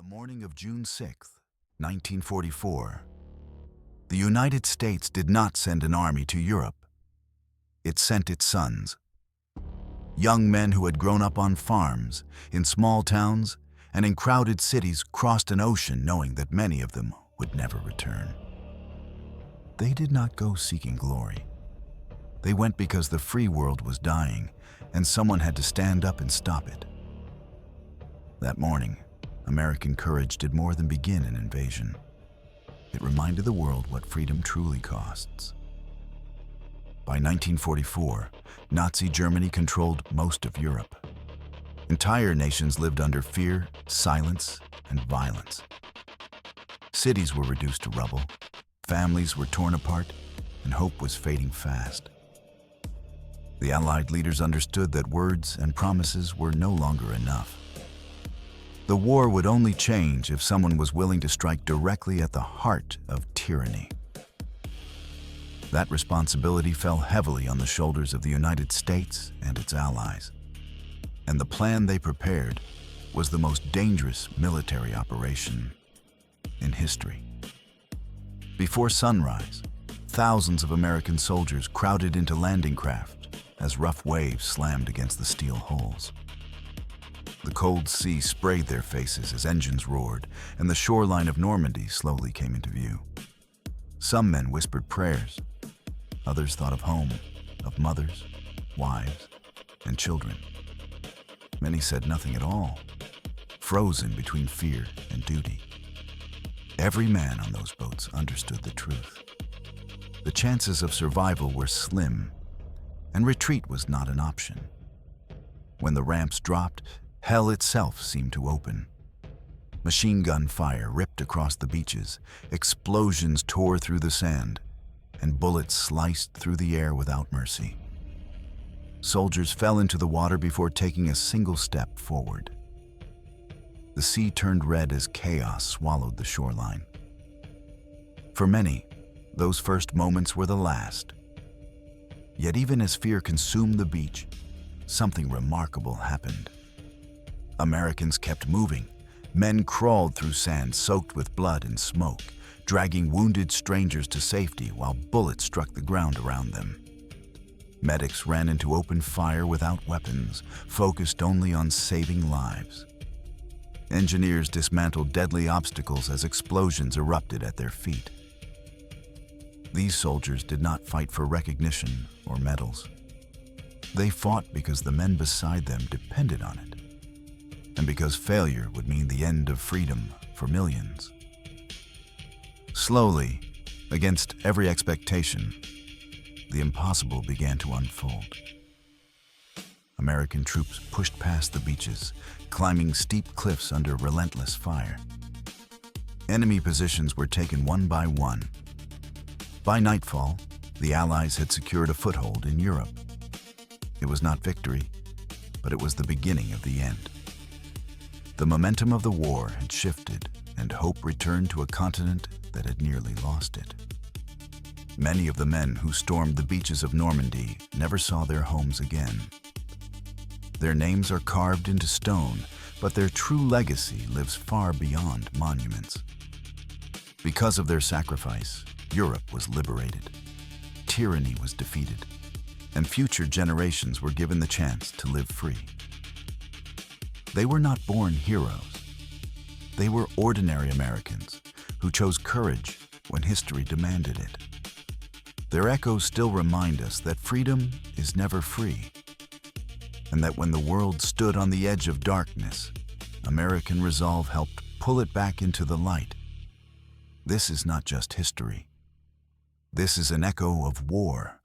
morning of June 6, 1944, the United States did not send an army to Europe. It sent its sons. Young men who had grown up on farms, in small towns, and in crowded cities crossed an ocean knowing that many of them would never return. They did not go seeking glory. They went because the free world was dying, and someone had to stand up and stop it. That morning, American courage did more than begin an invasion. It reminded the world what freedom truly costs. By 1944, Nazi Germany controlled most of Europe. Entire nations lived under fear, silence, and violence. Cities were reduced to rubble, families were torn apart, and hope was fading fast. The Allied leaders understood that words and promises were no longer enough. The war would only change if someone was willing to strike directly at the heart of tyranny. That responsibility fell heavily on the shoulders of the United States and its allies. And the plan they prepared was the most dangerous military operation in history. Before sunrise, thousands of American soldiers crowded into landing craft as rough waves slammed against the steel hulls. The cold sea sprayed their faces as engines roared, and the shoreline of Normandy slowly came into view. Some men whispered prayers. Others thought of home, of mothers, wives, and children. Many said nothing at all, frozen between fear and duty. Every man on those boats understood the truth. The chances of survival were slim, and retreat was not an option. When the ramps dropped, hell itself seemed to open. Machine gun fire ripped across the beaches, explosions tore through the sand, and bullets sliced through the air without mercy. Soldiers fell into the water before taking a single step forward. The sea turned red as chaos swallowed the shoreline. For many, those first moments were the last. Yet even as fear consumed the beach, something remarkable happened. Americans kept moving. Men crawled through sand soaked with blood and smoke, dragging wounded strangers to safety while bullets struck the ground around them. Medics ran into open fire without weapons, focused only on saving lives. Engineers dismantled deadly obstacles as explosions erupted at their feet. These soldiers did not fight for recognition or medals. They fought because the men beside them depended on it, and because failure would mean the end of freedom for millions. Slowly, against every expectation, the impossible began to unfold. American troops pushed past the beaches, climbing steep cliffs under relentless fire. Enemy positions were taken one by one. By nightfall, the Allies had secured a foothold in Europe. It was not victory, but it was the beginning of the end. The momentum of the war had shifted, and hope returned to a continent that had nearly lost it. Many of the men who stormed the beaches of Normandy never saw their homes again. Their names are carved into stone, but their true legacy lives far beyond monuments. Because of their sacrifice, Europe was liberated. Tyranny was defeated, and future generations were given the chance to live free. They were not born heroes. They were ordinary Americans who chose courage when history demanded it. Their echoes still remind us that freedom is never free, and that when the world stood on the edge of darkness, American resolve helped pull it back into the light. This is not just history. This is an echo of war